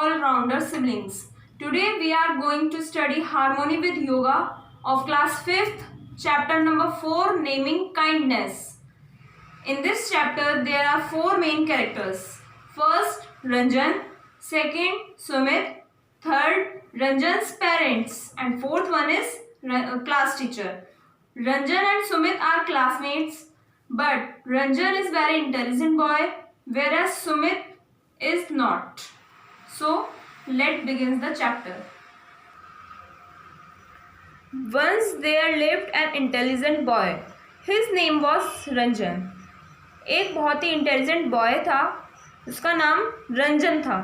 all-rounder siblings. Today we are going to study Harmony with Yoga of class 5th, chapter number 4, naming kindness. In this chapter there are 4 main characters. First, Ranjan. Second, Sumit. Third, Ranjan's parents. And fourth one is class teacher. Ranjan and Sumit are classmates, but Ranjan is very intelligent boy, whereas Sumit is not. So, let's begin the chapter. Once there lived an intelligent boy. His name was Ranjan. एक बहुत ही intelligent boy था, उसका नाम रंजन था.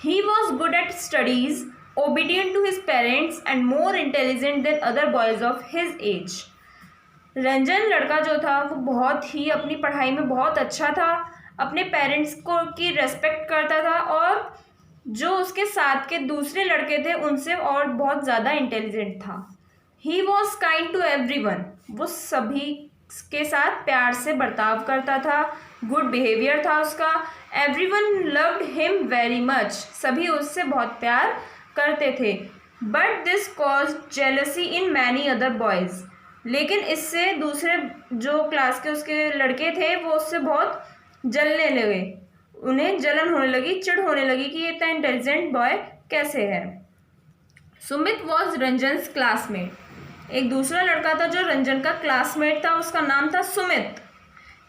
He was good at studies, obedient to his parents and more intelligent than other boys of his age. Ranjan लड़का जो था वो बहुत ही अपनी पढ़ाई में बहुत अच्छा था, अपने पेरेंट्स को की रेस्पेक्ट करता था और जो उसके साथ के दूसरे लड़के थे उनसे और बहुत ज़्यादा इंटेलिजेंट था. He was kind to everyone. वो सभी के साथ प्यार से बर्ताव करता था, गुड बिहेवियर था उसका. Everyone loved him very much. सभी उससे बहुत प्यार करते थे. But this cause jealousy in many other boys. लेकिन इससे दूसरे जो क्लास के उसके लड़के थे वो उससे बहुत जलने लगे. उन्हें जलन होने लगी, चिढ़ होने लगी कि ये इतना इंटेलिजेंट बॉय कैसे है. Sumit was Ranjan's classmate. एक दूसरा लड़का था जो रंजन का क्लासमेट था, उसका नाम था Sumit.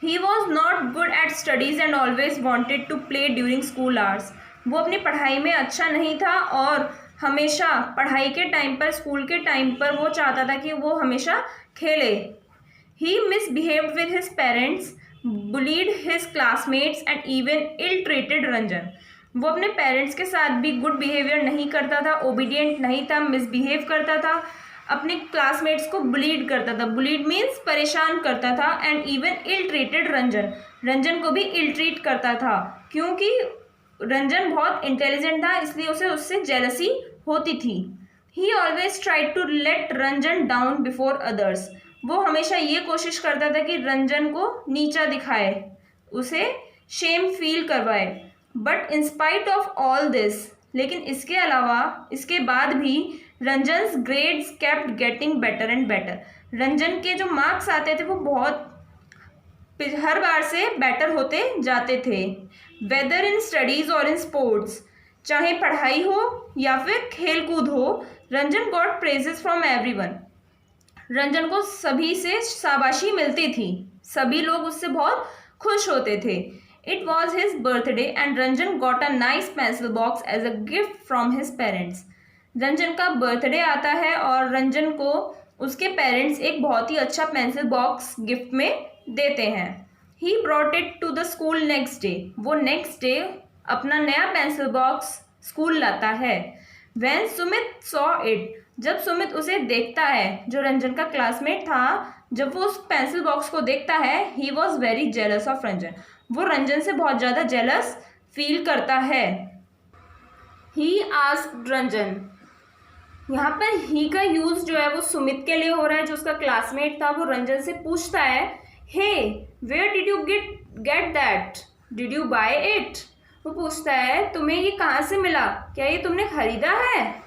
He was not good at studies and always wanted to play during school hours. वो अपनी पढ़ाई में अच्छा नहीं था और हमेशा पढ़ाई के टाइम पर, स्कूल के टाइम पर वो चाहता था कि वो हमेशा खेले. He misbehaved with his parents, bullied his classmates and even ill treated Ranjan. वो अपने पेरेंट्स के साथ भी गुड बिहेवियर नहीं करता था, ओबीडियंट नहीं था, मिसबिहेव करता था, अपने क्लासमेट्स को बुलीड करता था. बुलीड मीन्स परेशान करता था. And even ill treated Ranjan. Ranjan को भी इल ट्रीट करता था क्योंकि रंजन बहुत इंटेलिजेंट था, इसलिए उसे उससे जेलसी होती थी. He always tried to let Ranjan down before others. वो हमेशा ये कोशिश करता था कि रंजन को नीचा दिखाए, उसे शेम फील करवाए. But in spite of all this, लेकिन इसके अलावा, इसके बाद भी Ranjan's grades kept getting better and better. Ranjan के जो मार्क्स आते थे वो बहुत हर बार से बेटर होते जाते थे. वेदर इन स्टडीज़ और इन स्पोर्ट्स, चाहे पढ़ाई हो या फिर खेलकूद हो, Ranjan got praises from everyone. Ranjan को सभी से शाबाशी मिलती थी, सभी लोग उससे बहुत खुश होते थे. It was his birthday and Ranjan got a nice pencil box as a gift from his parents. Ranjan का बर्थडे आता है और रंजन को उसके पेरेंट्स एक बहुत ही अच्छा पेंसिल बॉक्स गिफ्ट में देते हैं. He brought it to the school next day. वो नेक्स्ट डे अपना नया पेंसिल बॉक्स स्कूल लाता है. व्हेन सुमित सॉ इट, जब सुमित उसे देखता है, जो रंजन का क्लासमेट था, जब वो उस पेंसिल बॉक्स को देखता है, he was very jealous of Ranjan. वो रंजन से बहुत ज़्यादा जेलस फील करता है. He asked Ranjan. यहाँ पर ही का यूज़ जो है वो सुमित के लिए हो रहा है, जो उसका क्लासमेट था. वो रंजन से पूछता है, hey where did you get that, did you buy it. वो पूछता है, तुम्हें ये कहाँ से मिला, क्या ये तुमने खरीदा है.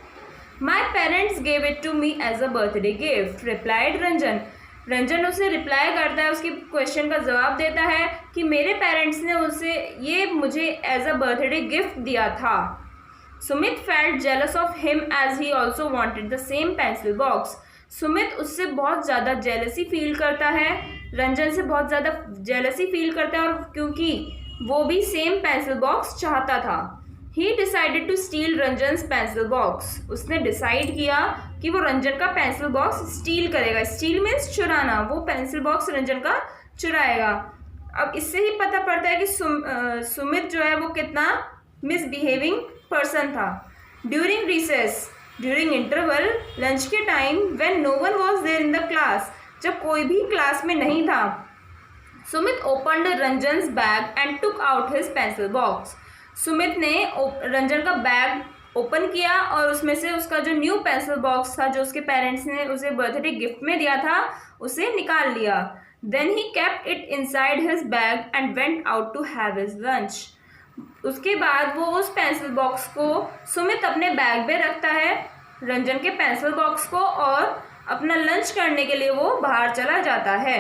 My parents gave it to me as a birthday gift, replied Ranjan. Ranjan उसे रिप्लाई करता है, उसके क्वेश्चन का जवाब देता है कि मेरे पेरेंट्स ने उसे ये मुझे एज अ बर्थडे गिफ्ट दिया था. Sumit felt jealous of him as he also wanted the same pencil box. Sumit उससे बहुत ज़्यादा जेलसी फील करता है, रंजन से बहुत ज़्यादा जेलसी फील करता है, और क्योंकि वो भी सेम पेंसिल बॉक्स चाहता था. He decided to steal Ranjan's pencil box. उसने डिसाइड किया कि वो रंजन का पेंसिल बॉक्स स्टील करेगा. स्टील मीन्स चुराना. वो पेंसिल बॉक्स रंजन का चुराएगा. अब इससे ही पता पड़ता है कि सुमित जो है वो कितना मिसबिहेविंग पर्सन था. During recess, during interval, lunch के time, when no one was there in the class, जब कोई भी क्लास में नहीं था, Sumit opened Ranjan's bag and took out his pencil box. Sumit ने रंजन का बैग ओपन किया और उसमें से उसका जो न्यू पेंसिल बॉक्स था, जो उसके पेरेंट्स ने उसे बर्थडे गिफ्ट में दिया था, उसे निकाल लिया. Then he kept it inside his bag and went out to have his lunch. उसके बाद वो उस पेंसिल बॉक्स को सुमित अपने बैग में रखता है, रंजन के पेंसिल बॉक्स को, और अपना लंच करने के लिए वो बाहर चला जाता है।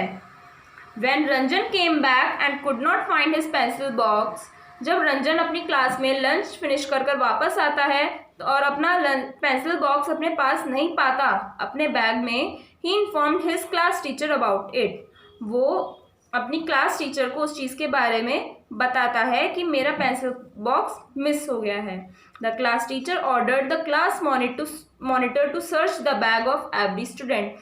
When Ranjan came back and could not find his pencil box, जब रंजन अपनी क्लास में लंच फिनिश कर कर वापस आता है और अपना पेंसिल बॉक्स अपने पास नहीं पाता अपने बैग में, he informed his class teacher about it. वो अपनी क्लास टीचर को उस चीज़ के बारे में बताता है कि मेरा पेंसिल बॉक्स मिस हो गया है। The class teacher ordered the class monitor to search the bag of every student.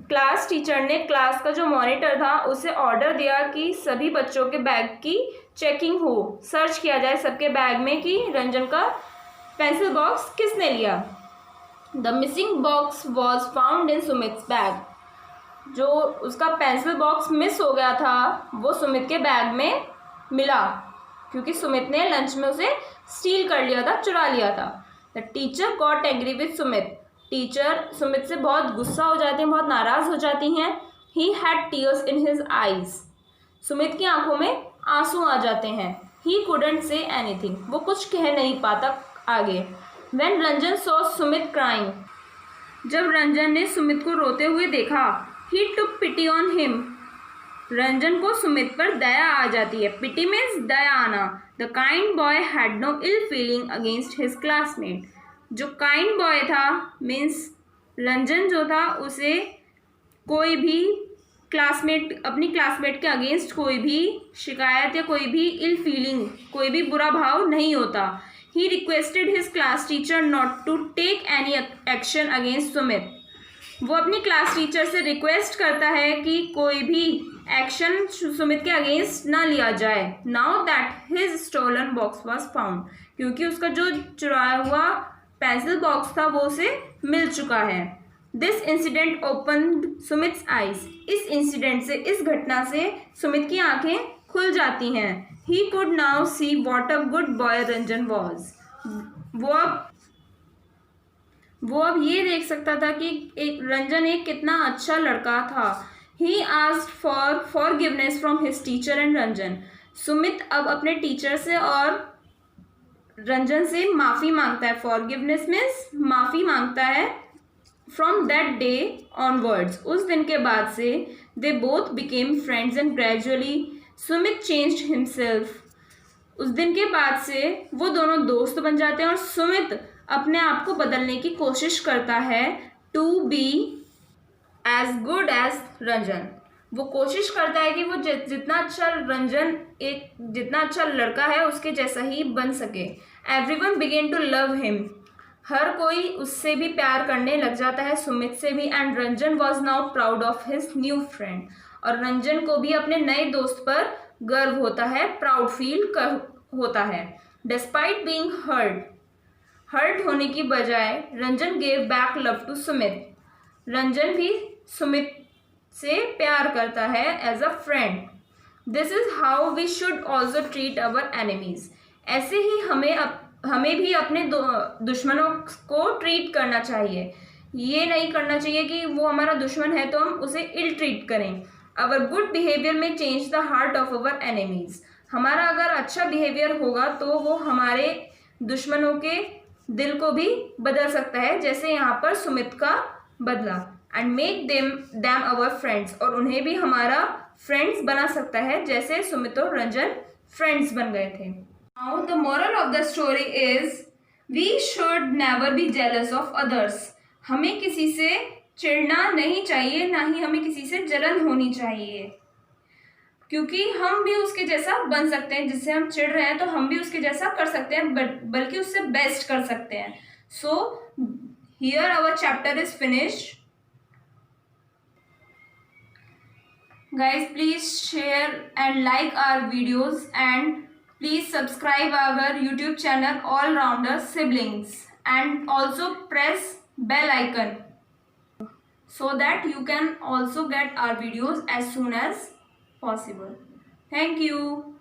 Class teacher ने क्लास का जो मॉनिटर था उसे ऑर्डर दिया कि सभी बच्चों के बैग की चेकिंग हो, सर्च किया जाए सबके बैग में कि रंजन का पेंसिल बॉक्स किसने लिया। The missing box was found in Sumit's bag. जो उसका पेंसिल बॉक्स मिस हो गया था वो सुमित के बैग में मिला, क्योंकि सुमित ने लंच में उसे स्टील कर लिया था, चुरा लिया था। The teacher got agree with Sumit. Teacher Sumit से बहुत गुस्सा हो जाते हैं, बहुत नाराज़ हो जाती हैं। He had tears in his eyes. Sumit की आंखों में आंसू आ जाते हैं। He couldn't say anything. वो कुछ कह नहीं पाता आगे। When Ranjan saw Sumit crying. जब रंजन ने सुमित को रोते हुए देखा, ही टुक पिटी ऑन हिम। रंजन को सुमित पर दया आ जाती है। पिटी मीन्स दया आना। The kind boy had no ill feeling against his classmate. जो काइंड बॉय था मीन्स रंजन जो था उसे कोई भी अपनी क्लासमेट के अगेंस्ट कोई भी शिकायत या कोई भी इल फीलिंग, कोई भी बुरा भाव नहीं होता। He requested his class teacher not to take any action against Sumit. वो अपनी क्लास टीचर से रिक्वेस्ट करता है कि कोई भी एक्शन सुमित के अगेंस्ट ना लिया जाए। Now that his stolen box was found. क्योंकि उसका जो चुराया हुआ पेंसिल बॉक्स था वो उसे मिल चुका है। This incident opened Sumit's eyes. इस इंसिडेंट से, इस घटना से सुमित की आंखें खुल जाती हैं। He could now see what a good boy Ranjan was. वो अब ये देख सकता था कि रंजन एक कितना अच्छा लड़का था। He asked for forgiveness from his teacher and Ranjan. Sumit अब अपने टीचर से और रंजन से माफ़ी मांगता है। फॉरगिवनेस मीन्स माफ़ी मांगता है। फ्रॉम दैट डे ऑनवर्ड्स, उस दिन के बाद से they both became friends and gradually Sumit changed himself. उस दिन के बाद से वो दोनों दोस्त बन जाते हैं और सुमित अपने आप को बदलने की कोशिश करता है to be as good as Ranjan. वो कोशिश करता है कि वो जितना अच्छा रंजन जितना अच्छा लड़का है उसके जैसा ही बन सके। Everyone began to love him. हर कोई उससे भी प्यार करने लग जाता है, सुमित से भी। And Ranjan was now proud of his new friend. और रंजन को भी अपने नए दोस्त पर गर्व होता है, प्राउड फील होता है। डिस्पाइट बीइंग हर्ट होने की बजाय Ranjan gave back love to Sumit. Ranjan भी सुमित से प्यार करता है as a friend. This is how we should also treat our enemies. ऐसे ही हमें भी अपने दुश्मनों को ट्रीट करना चाहिए। ये नहीं करना चाहिए कि वो हमारा दुश्मन है तो हम उसे इल ट्रीट करें। अवर गुड बिहेवियर में change the heart of our enemies. हमारा अगर अच्छा बिहेवियर होगा तो वो हमारे दुश्मनों के दिल को भी बदल सकता है, जैसे यहाँ पर सुमित का बदला। And make them our friends. और उन्हें भी हमारा फ्रेंड्स बना सकता है, जैसे सुमित और रंजन फ्रेंड्स बन गए थे। Now the moral of the story is we should never be jealous of others. हमें किसी से चिढ़ना नहीं चाहिए, ना ही हमें किसी से जलन होनी चाहिए, क्योंकि हम भी उसके जैसा बन सकते हैं। जिससे हम चिढ़ रहे हैं तो हम भी उसके जैसा कर सकते हैं, बल्कि उससे बेस्ट कर सकते हैं। So here our chapter is finished. Guys, please share and like our videos and please subscribe our YouTube channel All Rounder Siblings and also press bell icon so that you can also get our videos as soon as possible. Thank you.